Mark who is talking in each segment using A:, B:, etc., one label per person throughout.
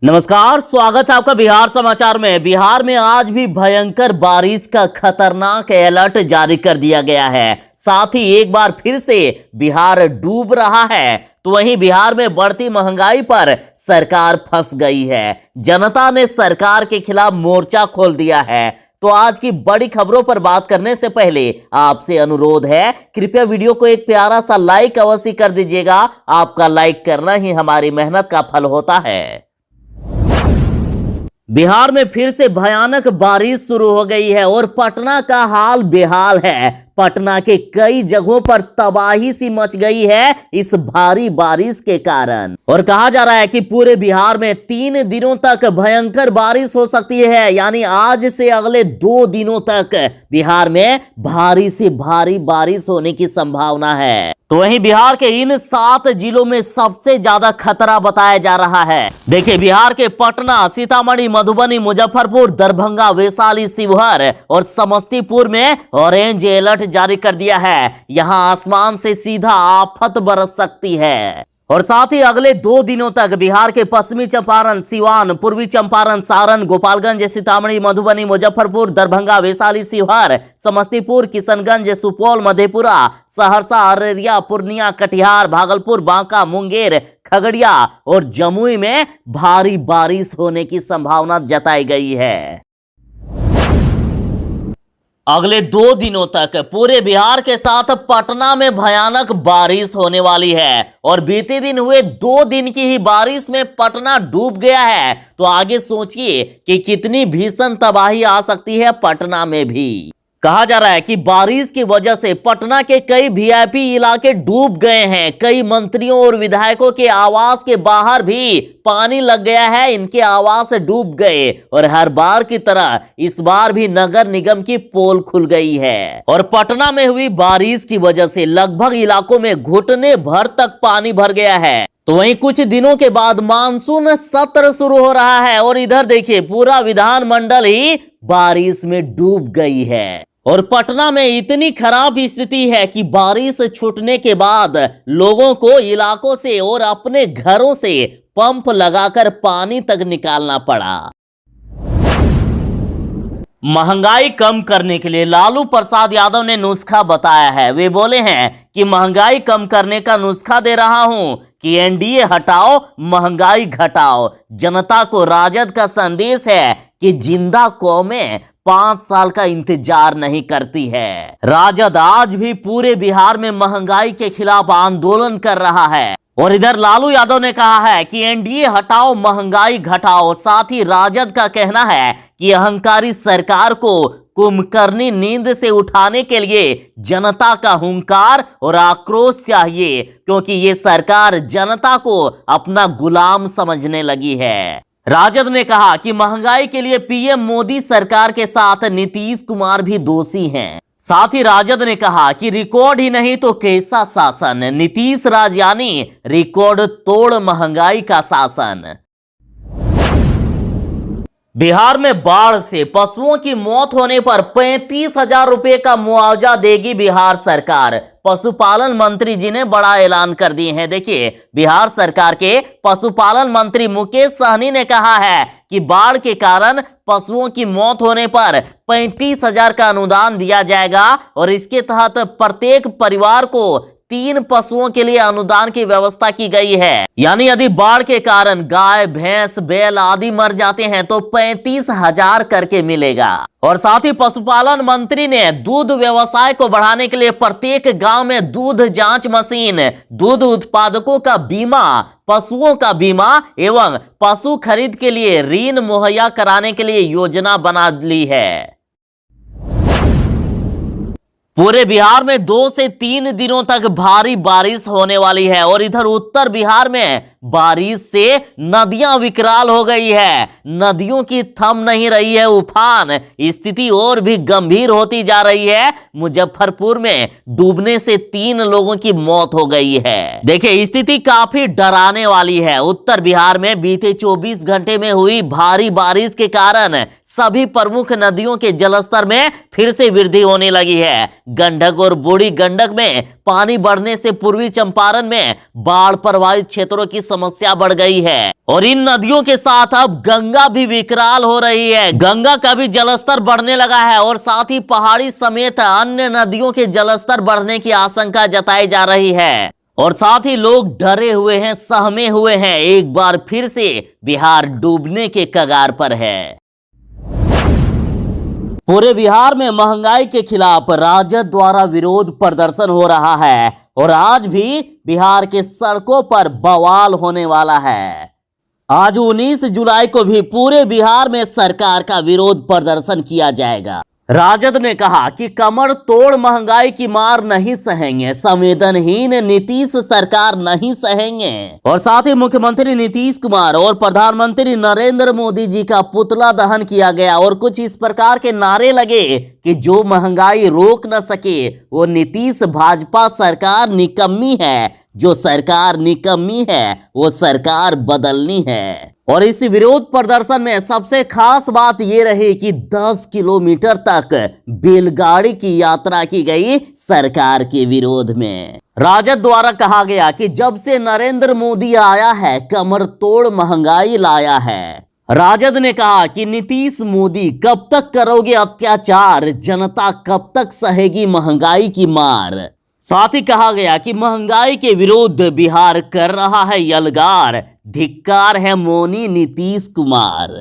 A: नमस्कार, स्वागत है आपका बिहार समाचार में। बिहार में आज भी भयंकर बारिश का खतरनाक अलर्ट जारी कर दिया गया है। साथ ही एक बार फिर से बिहार डूब रहा है, तो वहीं बिहार में बढ़ती महंगाई पर सरकार फंस गई है। जनता ने सरकार के खिलाफ मोर्चा खोल दिया है। तो आज की बड़ी खबरों पर बात करने से पहले आपसे अनुरोध है, कृपया वीडियो को एक प्यारा सा लाइक अवश्य कर दीजिएगा। आपका लाइक करना ही हमारी मेहनत का फल होता है। बिहार में फिर से भयानक बारिश शुरू हो गई है और पटना का हाल बेहाल है। पटना के कई जगहों पर तबाही सी मच गई है इस भारी बारिश के कारण, और कहा जा रहा है कि पूरे बिहार में 3 दिनों तक भयंकर बारिश हो सकती है। यानी आज से अगले 2 दिनों तक बिहार में भारी से भारी बारिश होने की संभावना है। तो वहीं बिहार के इन 7 जिलों में सबसे ज्यादा खतरा बताया जा रहा है। देखिए, बिहार के पटना, सीतामढ़ी, मधुबनी, मुजफ्फरपुर, दरभंगा, वैशाली, शिवहर और समस्तीपुर में ऑरेंज अलर्ट जारी कर दिया है। यहां आसमान से सीधा आफत बरस सकती है। और साथ ही अगले 2 दिनों तक बिहार के पश्चिमी चंपारण, सिवान, पूर्वी चंपारण, सारण, गोपालगंज, सीतामढ़ी, मधुबनी, मुजफ्फरपुर, दरभंगा, वैशाली, शिवहर, समस्तीपुर, किशनगंज, सुपौल, मधेपुरा, सहरसा, अररिया, पूर्णिया, कटिहार, भागलपुर, बांका, मुंगेर, खगड़िया और जमुई में भारी बारिश होने की संभावना जताई गई है। अगले 2 दिनों तक पूरे बिहार के साथ पटना में भयानक बारिश होने वाली है। और बीते दिन हुए 2 दिन की ही बारिश में पटना डूब गया है। तो आगे सोचिए कि कितनी भीषण तबाही आ सकती है पटना में भी। कहा जा रहा है कि बारिश की वजह से पटना के कई वीआईपी इलाके डूब गए हैं। कई मंत्रियों और विधायकों के आवास के बाहर भी पानी लग गया है, इनके आवास डूब गए। और हर बार की तरह इस बार भी नगर निगम की पोल खुल गई है। और पटना में हुई बारिश की वजह से लगभग इलाकों में घुटने भर तक पानी भर गया है। तो वहीं कुछ दिनों के बाद मानसून सत्र शुरू हो रहा है और इधर देखिए पूरा विधानमंडल ही बारिश में डूब गई है। और पटना में इतनी खराब स्थिति है कि बारिश छूटने के बाद लोगों को इलाकों से और अपने घरों से पंप लगाकर पानी तक निकालना पड़ा। महंगाई कम करने के लिए लालू प्रसाद यादव ने नुस्खा बताया है। वे बोले हैं कि महंगाई कम करने का नुस्खा दे रहा हूं कि एनडीए हटाओ, महंगाई घटाओ। जनता को राजद का संदेश है कि जिंदा कौमें 5 साल का इंतजार नहीं करती है। राजद आज भी पूरे बिहार में महंगाई के खिलाफ आंदोलन कर रहा है। और इधर लालू यादव ने कहा है कि एनडीए हटाओ, महंगाई घटाओ। साथ ही राजद का कहना है कि अहंकारी सरकार को कुंभकर्णी नींद से उठाने के लिए जनता का हुंकार और आक्रोश चाहिए, क्योंकि ये सरकार जनता को अपना गुलाम समझने लगी है। राजद ने कहा कि महंगाई के लिए पीएम मोदी सरकार के साथ नीतीश कुमार भी दोषी हैं। साथ ही राजद ने कहा कि रिकॉर्ड ही नहीं तो कैसा शासन, नीतीश राज यानी रिकॉर्ड तोड़ महंगाई का शासन। बिहार में बाढ़ से पशुओं की मौत होने पर 35,000 रुपए का मुआवजा देगी बिहार सरकार। पशुपालन मंत्री जी ने बड़ा ऐलान कर दिए हैं। देखिए, बिहार सरकार के पशुपालन मंत्री मुकेश सहनी ने कहा है कि बाढ़ के कारण पशुओं की मौत होने पर 35,000 का अनुदान दिया जाएगा। और इसके तहत प्रत्येक परिवार को 3 पशुओं के लिए अनुदान की व्यवस्था की गई है। यानी यदि बाढ़ के कारण गाय, भैंस, बैल आदि मर जाते हैं तो 35,000 करके मिलेगा। और साथ ही पशुपालन मंत्री ने दूध व्यवसाय को बढ़ाने के लिए प्रत्येक गांव में दूध जांच मशीन, दूध उत्पादकों का बीमा, पशुओं का बीमा एवं पशु खरीद के लिए ऋण मुहैया कराने के लिए योजना बना ली है। पूरे बिहार में 2 से 3 दिनों तक भारी बारिश होने वाली है। और इधर उत्तर बिहार में बारिश से नदियां विकराल हो गई है। नदियों की थम नहीं रही है उफान। स्थिति और भी गंभीर होती जा रही है। मुजफ्फरपुर में डूबने से 3 लोगों की मौत हो गई है। देखिए, स्थिति काफी डराने वाली है। उत्तर बिहार में बीते 24 घंटे में हुई भारी बारिश के कारण सभी प्रमुख नदियों के जलस्तर में फिर से वृद्धि होने लगी है। गंडक और बूढ़ी गंडक में पानी बढ़ने से पूर्वी चंपारण में बाढ़ प्रभावित क्षेत्रों की समस्या बढ़ गई है और इन नदियों के साथ अब गंगा भी विकराल हो रही है। गंगा का भी जलस्तर बढ़ने लगा है और साथ ही पहाड़ी समेत अन्य नदियों के जलस्तर बढ़ने की आशंका जताई जा रही है और साथ ही लोग डरे हुए हैं, सहमे हुए हैं। एक बार फिर से बिहार डूबने के कगार पर है। पूरे बिहार में महंगाई के खिलाफ राजद द्वारा विरोध प्रदर्शन हो रहा है और आज भी बिहार के सड़कों पर बवाल होने वाला है। आज 19 जुलाई को भी पूरे बिहार में सरकार का विरोध प्रदर्शन किया जाएगा। राजद ने कहा कि कमर तोड़ महंगाई की मार नहीं सहेंगे, संवेदनहीन नीतीश सरकार नहीं सहेंगे। और साथ ही मुख्यमंत्री नीतीश कुमार और प्रधानमंत्री नरेंद्र मोदी जी का पुतला दहन किया गया और कुछ इस प्रकार के नारे लगे कि जो महंगाई रोक न सके वो नीतीश भाजपा सरकार निकम्मी है, जो सरकार निकम्मी है वो सरकार बदलनी है। और इस विरोध प्रदर्शन में सबसे खास बात यह रही कि 10 किलोमीटर तक बैलगाड़ी की यात्रा की गई सरकार के विरोध में। राजद द्वारा कहा गया कि जब से नरेंद्र मोदी आया है कमर तोड़ महंगाई लाया है। राजद ने कहा कि नीतीश मोदी कब तक करोगे अत्याचार, जनता कब तक सहेगी महंगाई की मार। साथ ही कहा गया कि महंगाई के विरुद्ध बिहार कर रहा है यलगार, धिक्कार है मौनी नीतीश कुमार।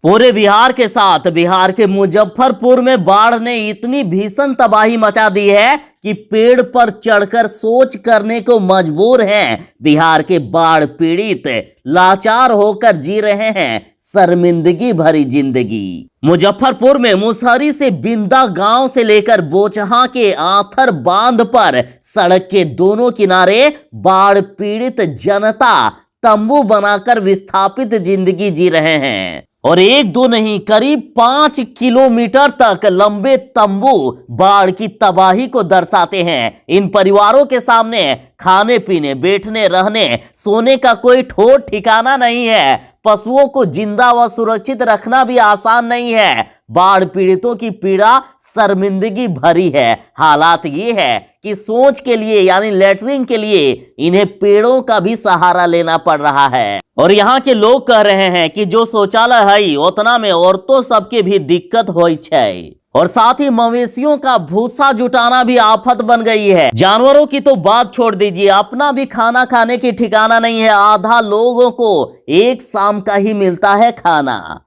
A: पूरे बिहार के साथ बिहार के मुजफ्फरपुर में बाढ़ ने इतनी भीषण तबाही मचा दी है कि पेड़ पर चढ़कर सोच करने को मजबूर हैं। बिहार के बाढ़ पीड़ित लाचार होकर जी रहे हैं शर्मिंदगी भरी जिंदगी। मुजफ्फरपुर में मुसहरी से बिंदा गांव से लेकर बोचहा के आथर बांध पर सड़क के दोनों किनारे बाढ़ पीड़ित जनता तंबू बनाकर विस्थापित जिंदगी जी रहे हैं और एक दो नहीं करीब 5 किलोमीटर तक लंबे तंबू बाढ़ की तबाही को दर्शाते हैं। इन परिवारों के सामने खाने पीने, बैठने, रहने, सोने का कोई ठोर ठिकाना नहीं है। पशुओं को जिंदा व सुरक्षित रखना भी आसान नहीं है। बाढ़ पीड़ितों की पीड़ा शर्मिंदगी भरी है। हालात ये है कि सोच के लिए यानी लेटरिन के लिए इन्हें पेड़ों का भी सहारा लेना पड़ रहा है और यहाँ के लोग कह रहे हैं कि जो शौचालय है उतना में औरतों सबके भी दिक्कत होई छै। और साथ ही मवेशियों का भूसा जुटाना भी आफत बन गई है। जानवरों की तो बात छोड़ दीजिए, अपना भी खाना खाने की ठिकाना नहीं है। आधा लोगों को एक शाम का ही मिलता है खाना।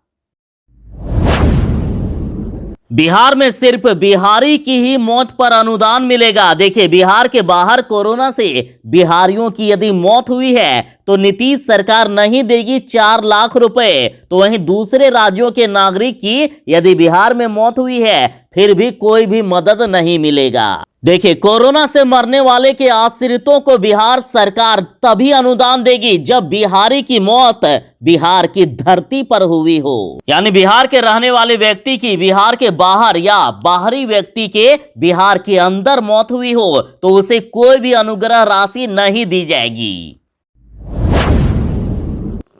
A: बिहार में सिर्फ बिहारी की ही मौत पर अनुदान मिलेगा। देखिए, बिहार के बाहर कोरोना से बिहारियों की यदि मौत हुई है तो नीतीश सरकार नहीं देगी 4 लाख रुपए। तो वहीं दूसरे राज्यों के नागरिक की यदि बिहार में मौत हुई है फिर भी कोई भी मदद नहीं मिलेगा। देखिए, कोरोना से मरने वाले के आश्रितों को बिहार सरकार तभी अनुदान देगी जब बिहारी की मौत बिहार की धरती पर हुई हो, यानी बिहार के रहने वाले व्यक्ति की बिहार के बाहर या बाहरी व्यक्ति के बिहार के अंदर मौत हुई हो तो उसे कोई भी अनुग्रह राशि नहीं दी जाएगी।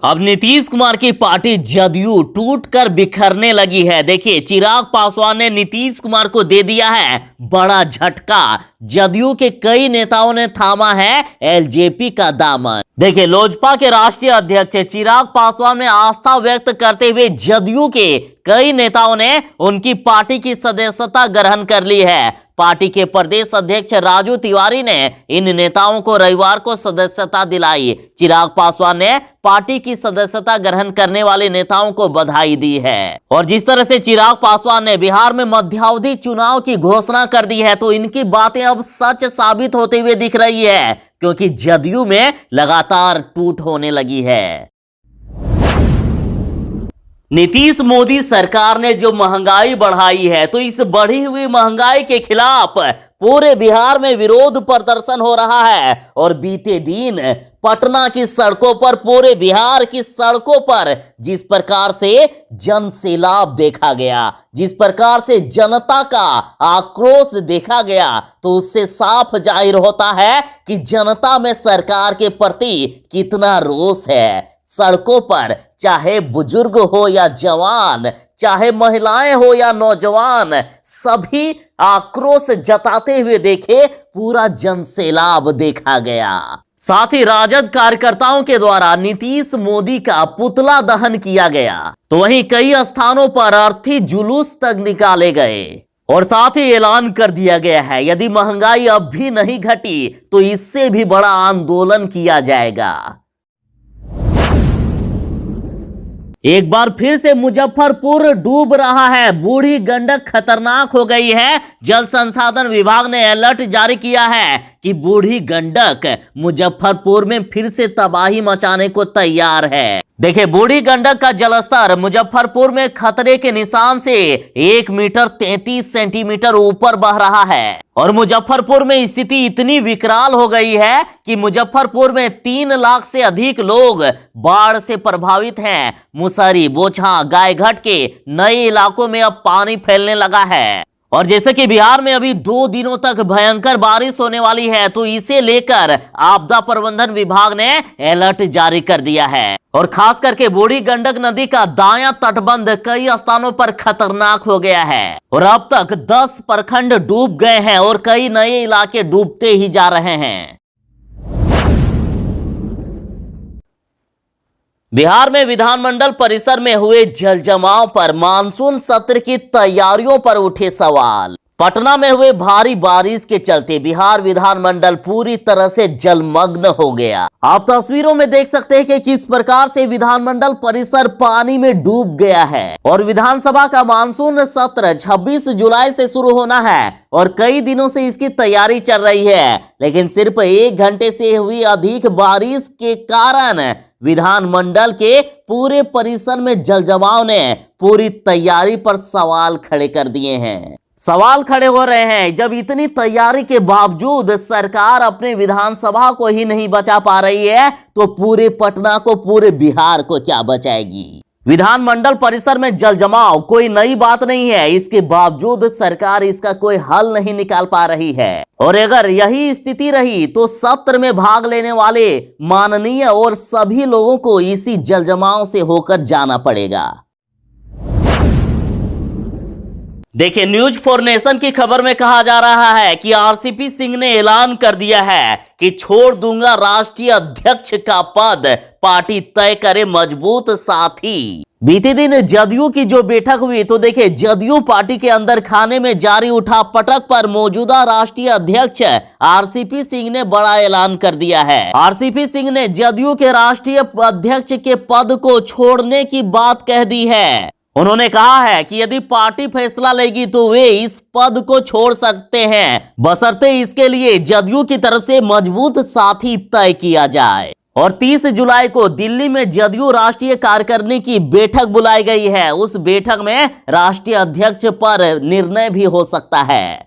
A: अब नीतीश कुमार की पार्टी जदयू टूटकर बिखरने लगी है। देखिए, चिराग पासवान ने नीतीश कुमार को दे दिया है बड़ा झटका। जदयू के कई नेताओं ने थामा है एलजेपी का दामन। देखिए, लोजपा के राष्ट्रीय अध्यक्ष चिराग पासवान में आस्था व्यक्त करते हुए जदयू के कई नेताओं ने उनकी पार्टी की सदस्यता ग्रहण कर ली है। पार्टी के प्रदेश अध्यक्ष राजू तिवारी ने इन नेताओं को रविवार को सदस्यता दिलाई। चिराग पासवान ने पार्टी की सदस्यता ग्रहण करने वाले नेताओं को बधाई दी है। और जिस तरह से चिराग पासवान ने बिहार में मध्यावधि चुनाव की घोषणा कर दी है तो इनकी बातें अब सच साबित होते हुए दिख रही है, क्योंकि जदयू में लगातार टूट होने लगी है। नीतीश मोदी सरकार ने जो महंगाई बढ़ाई है तो इस बढ़ी हुई महंगाई के खिलाफ पूरे बिहार में विरोध प्रदर्शन हो रहा है। और बीते दिन पटना की सड़कों पर, पूरे बिहार की सड़कों पर जिस प्रकार से जन सैलाब देखा गया, जिस प्रकार से जनता का आक्रोश देखा गया, तो उससे साफ जाहिर होता है कि जनता में सरकार के प्रति कितना रोष है। सड़कों पर चाहे बुजुर्ग हो या जवान, चाहे महिलाएं हो या नौजवान, सभी आक्रोश जताते हुए देखे पूरा जनसैलाब देखा गया। साथ ही राजद कार्यकर्ताओं के द्वारा नीतीश मोदी का पुतला दहन किया गया, तो वहीं कई स्थानों पर अर्थी जुलूस तक निकाले गए और साथ ही ऐलान कर दिया गया है यदि महंगाई अब भी नहीं घटी तो इससे भी बड़ा आंदोलन किया जाएगा। एक बार फिर से मुजफ्फरपुर डूब रहा है, बूढ़ी गंडक खतरनाक हो गई है। जल संसाधन विभाग ने अलर्ट जारी किया है कि बूढ़ी गंडक मुजफ्फरपुर में फिर से तबाही मचाने को तैयार है। देखिए, बूढ़ी गंडक का जलस्तर मुजफ्फरपुर में खतरे के निशान से 1 मीटर 33 सेंटीमीटर ऊपर बह रहा है और मुजफ्फरपुर में स्थिति इतनी विकराल हो गई है कि मुजफ्फरपुर में 3 लाख से अधिक लोग बाढ़ से प्रभावित हैं। मुसहरी, बोचहा, गायघाट के नए इलाकों में अब पानी फैलने लगा है और जैसे कि बिहार में अभी 2 दिनों तक भयंकर बारिश होने वाली है, तो इसे लेकर आपदा प्रबंधन विभाग ने अलर्ट जारी कर दिया है और खास करके बूढ़ी गंडक नदी का दायां तटबंध कई स्थानों पर खतरनाक हो गया है और अब तक 10 प्रखंड डूब गए हैं और कई नए इलाके डूबते ही जा रहे हैं। बिहार में विधानमंडल परिसर में हुए जलजमाव पर मानसून सत्र की तैयारियों पर उठे सवाल। पटना में हुए भारी बारिश के चलते बिहार विधानमंडल पूरी तरह से जलमग्न हो गया। आप तस्वीरों में देख सकते हैं कि किस प्रकार से विधानमंडल परिसर पानी में डूब गया है और विधानसभा का मानसून सत्र 26 जुलाई से शुरू होना है और कई दिनों से इसकी तैयारी चल रही है, लेकिन सिर्फ 1 घंटे से हुई अधिक बारिश के कारण विधानमंडल के पूरे परिसर में जलजमाव ने पूरी तैयारी पर सवाल खड़े कर दिए हैं। सवाल खड़े हो रहे हैं, जब इतनी तैयारी के बावजूद सरकार अपने विधानसभा को ही नहीं बचा पा रही है तो पूरे पटना को, पूरे बिहार को क्या बचाएगी। विधानमंडल परिसर में जलजमाव कोई नई बात नहीं है, इसके बावजूद सरकार इसका कोई हल नहीं निकाल पा रही है और अगर यही स्थिति रही तो सत्र में भाग लेने वाले माननीय और सभी लोगों को इसी जलजमाव से होकर जाना पड़ेगा। देखिए, न्यूज फॉर नेशन की खबर में कहा जा रहा है कि आरसीपी सिंह ने ऐलान कर दिया है कि छोड़ दूंगा राष्ट्रीय अध्यक्ष का पद, पार्टी तय करे मजबूत साथी। बीते दिन जदयू की जो बैठक हुई तो देखिए, जदयू पार्टी के अंदर खाने में जारी उठा पटक पर मौजूदा राष्ट्रीय अध्यक्ष आरसीपी सिंह ने बड़ा ऐलान कर दिया है। आरसीपी सिंह ने जदयू के राष्ट्रीय अध्यक्ष के पद को छोड़ने की बात कह दी है। उन्होंने कहा है कि यदि पार्टी फैसला लेगी तो वे इस पद को छोड़ सकते हैं, बशर्ते इसके लिए जदयू की तरफ से मजबूत साथी तय किया जाए। और 30 जुलाई को दिल्ली में जदयू राष्ट्रीय कार्यकारिणी की बैठक बुलाई गई है। उस बैठक में राष्ट्रीय अध्यक्ष पर निर्णय भी हो सकता है।